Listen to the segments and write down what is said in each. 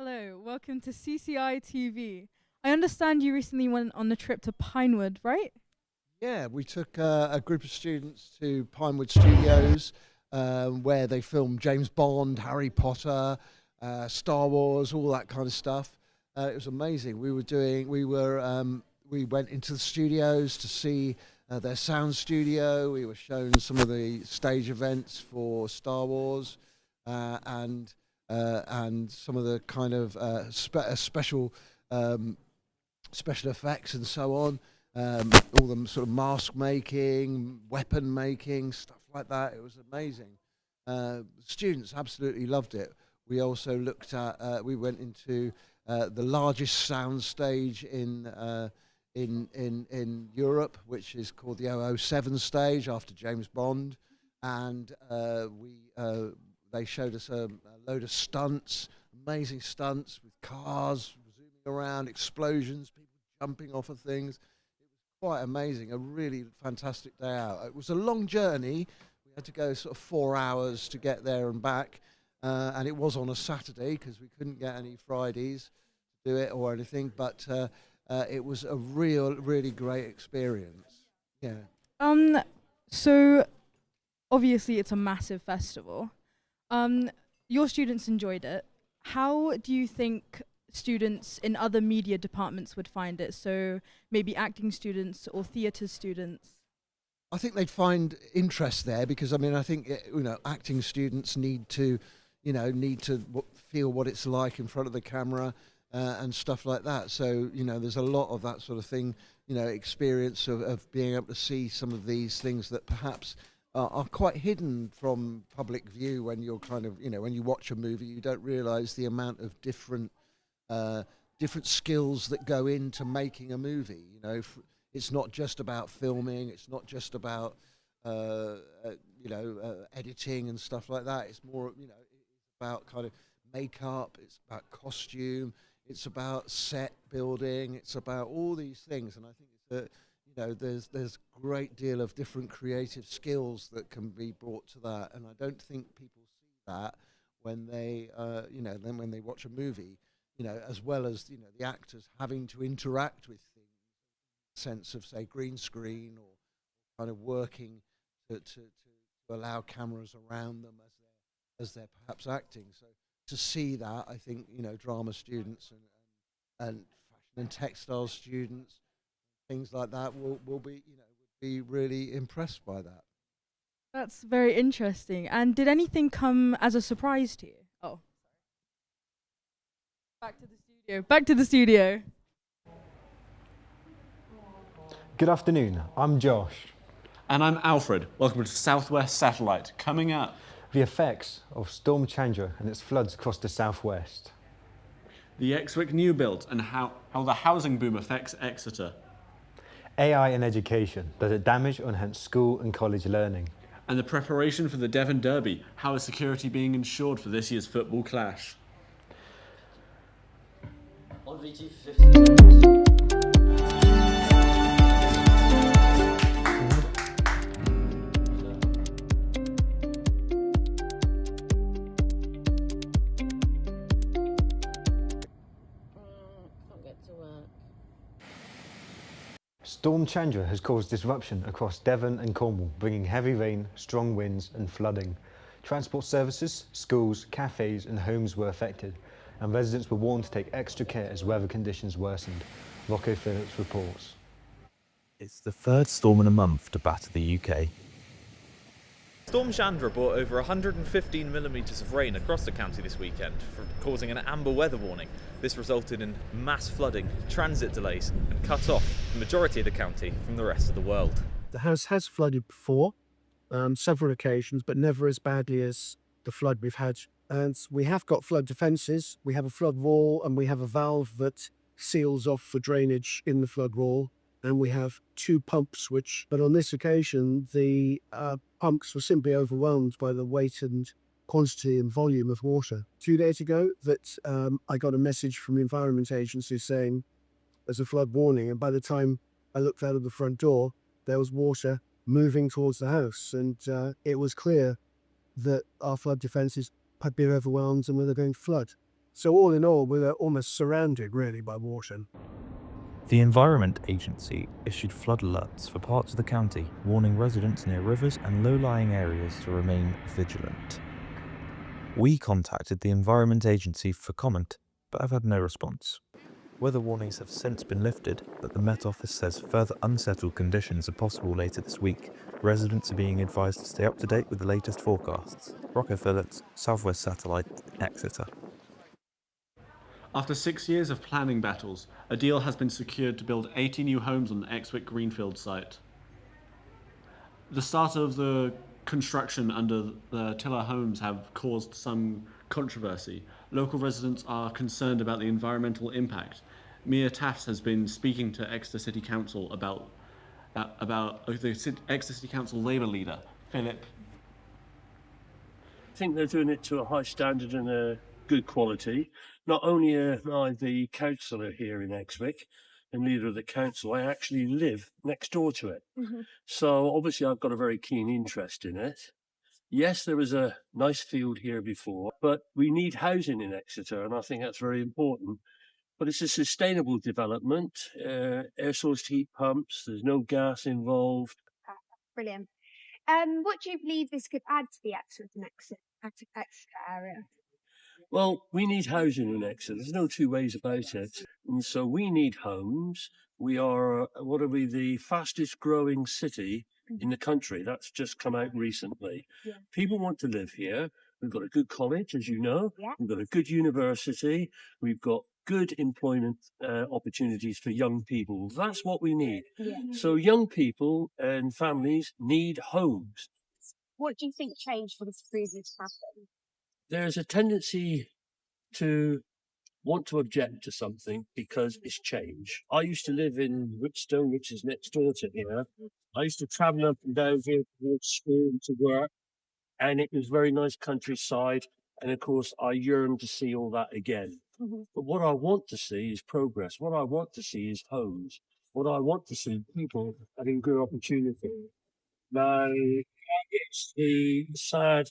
Hello, welcome to Ccitv. I understand you recently went on a trip to Pinewood, right? Yeah, we took a group of students to Pinewood Studios, where they filmed James Bond, Harry Potter, Star Wars, all that kind of stuff. It was amazing. We went into the studios to see their sound studio. We were shown some of the stage events for Star Wars, and some of the kind of special effects and so on. All the sort of mask making, weapon making, stuff like that. It was amazing. Students absolutely loved it. We also we went into the largest sound stage in Europe, which is called the 007 stage after James Bond, and they showed us a load of stunts, amazing stunts with cars zooming around, explosions, people jumping off of things. Quite amazing, a really fantastic day out. It was a long journey. We had to go sort of 4 hours to get there and back, and it was on a Saturday because we couldn't get any Fridays to do it or anything, but it was a really great experience. Yeah. So obviously it's a massive festival. Your students enjoyed it. How do you think students in other media departments would find it? So maybe acting students or theatre students? I think they'd find interest there because I think acting students need to feel what it's like in front of the camera and stuff like that. So there's a lot of that sort of thing, experience of being able to see some of these things that perhaps are quite hidden from public view. When you're when you watch a movie, you don't realise the amount of different skills that go into making a movie. It's not just about filming. It's not just about editing and stuff like that. It's more it's about kind of makeup. It's about costume. It's about set building. It's about all these things. And I think that there's a great deal of different creative skills that can be brought to that. And I don't think people see that when they then when they watch a movie. As well as the actors having to interact with things, sense of say green screen or kind of working to allow cameras around them as they're perhaps acting. So to see that, I think drama students and fashion and textile students, things like that, will be really impressed by that. That's very interesting. And did anything come as a surprise to you? Oh. Back to the studio. Good afternoon, I'm Josh. And I'm Alfred. Welcome to Southwest Satellite. Coming up, The effects of Storm Chandra and its floods across the southwest. the Exwick new build and how the housing boom affects Exeter. AI in education, does it damage or enhance school and college learning? And the preparation for the Devon Derby. How is security being ensured for this year's football clash? On VT for 50 seconds. Can't get to work. Storm Chandra has caused disruption across Devon and Cornwall, bringing heavy rain, strong winds and flooding. Transport services, schools, cafes and homes were affected, and residents were warned to take extra care as weather conditions worsened. Rocco Phillips reports. It's the third storm in a month to batter the UK. Storm Chandra brought over 115 millimetres of rain across the county this weekend, causing an amber weather warning. This resulted in mass flooding, transit delays and cut off the majority of the county from the rest of the world. The house has flooded before, several occasions, but never as badly as the flood we've had. And we have got flood defences. We have a flood wall and we have a valve that seals off for drainage in the flood wall. And we have two pumps, but on this occasion, the pumps were simply overwhelmed by the weight and quantity and volume of water. 2 days ago, I got a message from the Environment Agency saying there's a flood warning. And by the time I looked out of the front door, there was water moving towards the house. And it was clear that our flood defences had been overwhelmed and were going to flood. So all in all, we're almost surrounded really by water. The Environment Agency issued flood alerts for parts of the county, warning residents near rivers and low-lying areas to remain vigilant. We contacted the Environment Agency for comment, but have had no response. Weather warnings have since been lifted, but the Met Office says further unsettled conditions are possible later this week. Residents are being advised to stay up to date with the latest forecasts. Rocco Phillips, Southwest Satellite, Exeter. After 6 years of planning battles, a deal has been secured to build 80 new homes on the Exwick Greenfield site. The start of the construction under the Tiller Homes have caused some controversy. Local residents are concerned about the environmental impact. Mia Tafts has been speaking to Exeter City Council about the Exeter City Council Labour leader, Philip. I think they're doing it to a high standard and a good quality. Not only am I the councillor here in Exwick and leader of the council, I actually live next door to it. So obviously I've got a very keen interest in it. Yes, there was a nice field here before, but we need housing in Exeter, and I think that's very important. But it's a sustainable development, air source heat pumps, there's no gas involved. Brilliant. What do you believe this could add to the Exeter area? Well, we need housing in Exeter. There's no two ways about it. And so we need homes. We are, the fastest growing city in the country. That's just come out recently. Yeah. People want to live here. We've got a good college, as you know. Yeah. We've got a good university. We've got good employment opportunities for young people. That's what we need. Yeah. So young people and families need homes. What do you think changed for this freezing to happen? There's a tendency to want to object to something because it's change. I used to live in Whitstone, which is next door to here. I used to travel up and down here towards school and to work, and it was very nice countryside. And of course, I yearn to see all that again. But what I want to see is progress. What I want to see is homes. What I want to see people having good opportunity. Now, it's the sad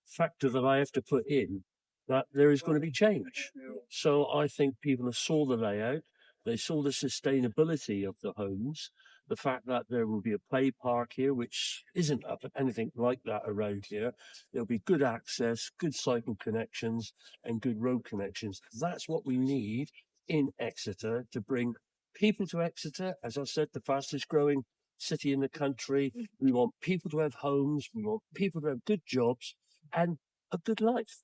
factor that I have to put in that there is going to be change. So I think people have saw the layout, they saw the sustainability of the homes, the fact that there will be a play park here, which isn't anything like that around here. There'll be good access, good cycle connections, and good road connections. That's what we need in Exeter to bring people to Exeter. As I said, the fastest growing city in the country. We want people to have homes, we want people to have good jobs and a good life.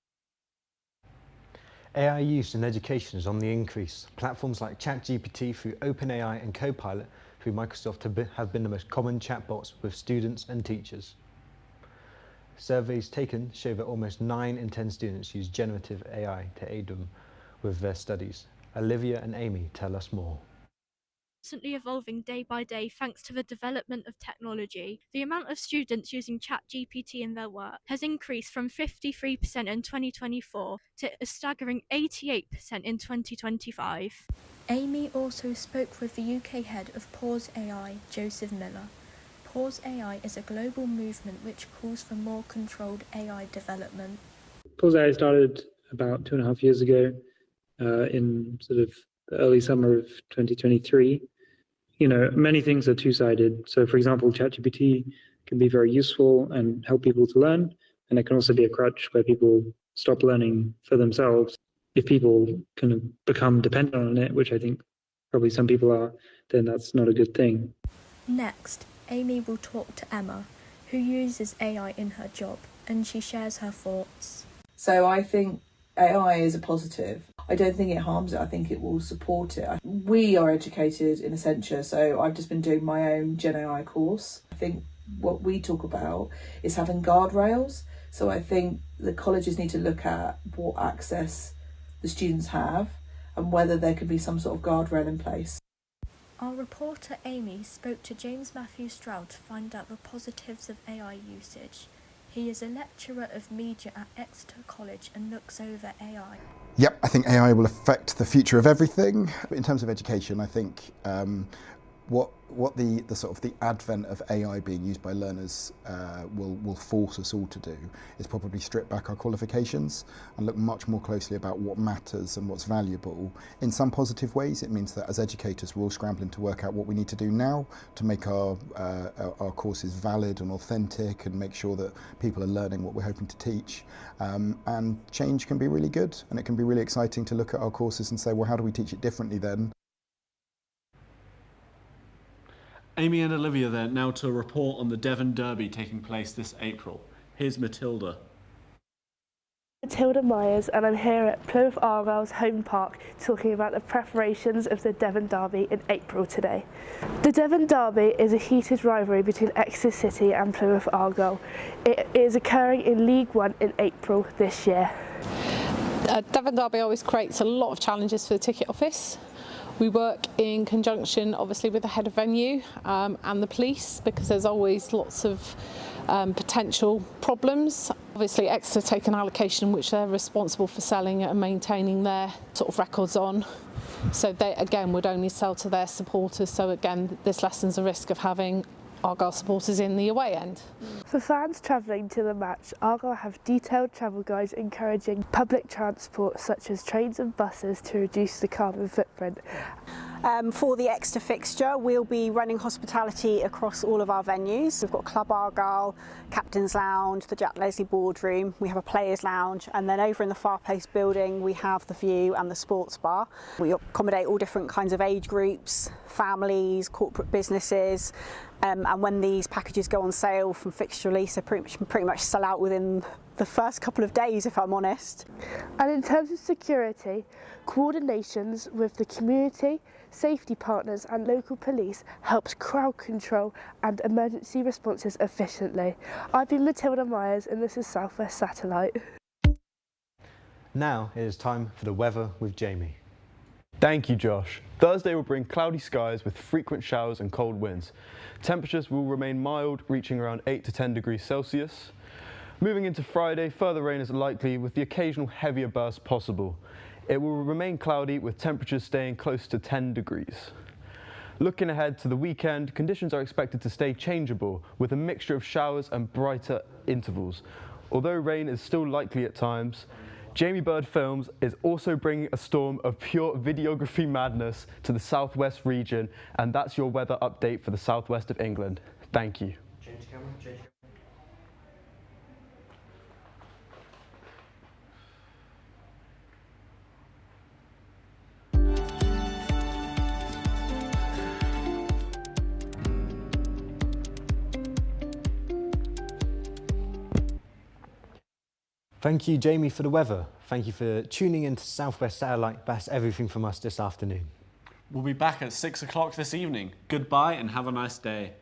AI use in education is on the increase. Platforms like ChatGPT through OpenAI and Copilot through Microsoft have been the most common chatbots with students and teachers. Surveys taken show that almost 9 in 10 students use generative AI to aid them with their studies. Olivia and Amy tell us more. Constantly evolving day by day thanks to the development of technology. The amount of students using ChatGPT in their work has increased from 53% in 2024 to a staggering 88% in 2025. Amy also spoke with the UK head of Pause AI, Joseph Miller. Pause AI is a global movement which calls for more controlled AI development. Pause AI started about 2.5 years ago in sort of the early summer of 2023. You know, many things are two-sided. So, for example, ChatGPT can be very useful and help people to learn, and it can also be a crutch where people stop learning for themselves. If people kind of become dependent on it, which I think probably some people are, then that's not a good thing. Next, Amy will talk to Emma, who uses AI in her job, and she shares her thoughts. So I think AI is a positive. I don't think it harms it. I think it will support it. We are educated in Accenture, so I've just been doing my own Gen AI course. I think what we talk about is having guardrails. So I think the colleges need to look at what access the students have and whether there could be some sort of guardrail in place. Our reporter Amy spoke to James Matthew Stroud to find out the positives of AI usage. He is a lecturer of media at Exeter College and looks over AI. Yep, I think AI will affect the future of everything. In terms of education, I think what the sort of the advent of AI being used by learners will force us all to do is probably strip back our qualifications and look much more closely about what matters and what's valuable. In some positive ways, it means that as educators we're all scrambling to work out what we need to do now to make our courses valid and authentic and make sure that people are learning what we're hoping to teach. And change can be really good, and it can be really exciting to look at our courses and say, well, how do we teach it differently then? Amy and Olivia there now to report on the Devon Derby taking place this April. Here's Matilda. Matilda Myers, and I'm here at Plymouth Argyle's home park talking about the preparations of the Devon Derby in April today. The Devon Derby is a heated rivalry between Exeter City and Plymouth Argyle. It is occurring in League One in April this year. Devon Derby always creates a lot of challenges for the ticket office. We work in conjunction obviously with the head of venue and the police, because there's always lots of potential problems. Obviously Exeter take an allocation which they're responsible for selling and maintaining their sort of records on. So they again would only sell to their supporters, so again this lessens the risk of having Argyle supporters in the away end. For fans travelling to the match, Argyle have detailed travel guides encouraging public transport such as trains and buses to reduce the carbon footprint. For the Exeter fixture, we'll be running hospitality across all of our venues. We've got Club Argyle, Captain's Lounge, the Jack Leslie Boardroom, we have a Players Lounge, and then over in the Far Place building we have the View and the Sports Bar. We accommodate all different kinds of age groups, families, corporate businesses, and when these packages go on sale from fixture release, they pretty much sell out within the first couple of days, if I'm honest. And in terms of security, coordinations with the community, safety partners and local police helps crowd control and emergency responses efficiently. I've been Matilda Myers and this is South West Satellite. Now it is time for the weather with Jamie. Thank you, Josh. Thursday will bring cloudy skies with frequent showers and cold winds. Temperatures will remain mild, reaching around 8 to 10 degrees Celsius. Moving into Friday, further rain is likely with the occasional heavier burst possible. It will remain cloudy with temperatures staying close to 10 degrees. Looking ahead to the weekend, conditions are expected to stay changeable with a mixture of showers and brighter intervals. Although rain is still likely at times, Jamie Bird Films is also bringing a storm of pure videography madness to the southwest region, and that's your weather update for the southwest of England. Thank you. Change camera, change camera. Thank you, Jamie, for the weather. Thank you for tuning in to Southwest Satellite. That's everything from us this afternoon. We'll be back at 6 o'clock this evening. Goodbye and have a nice day.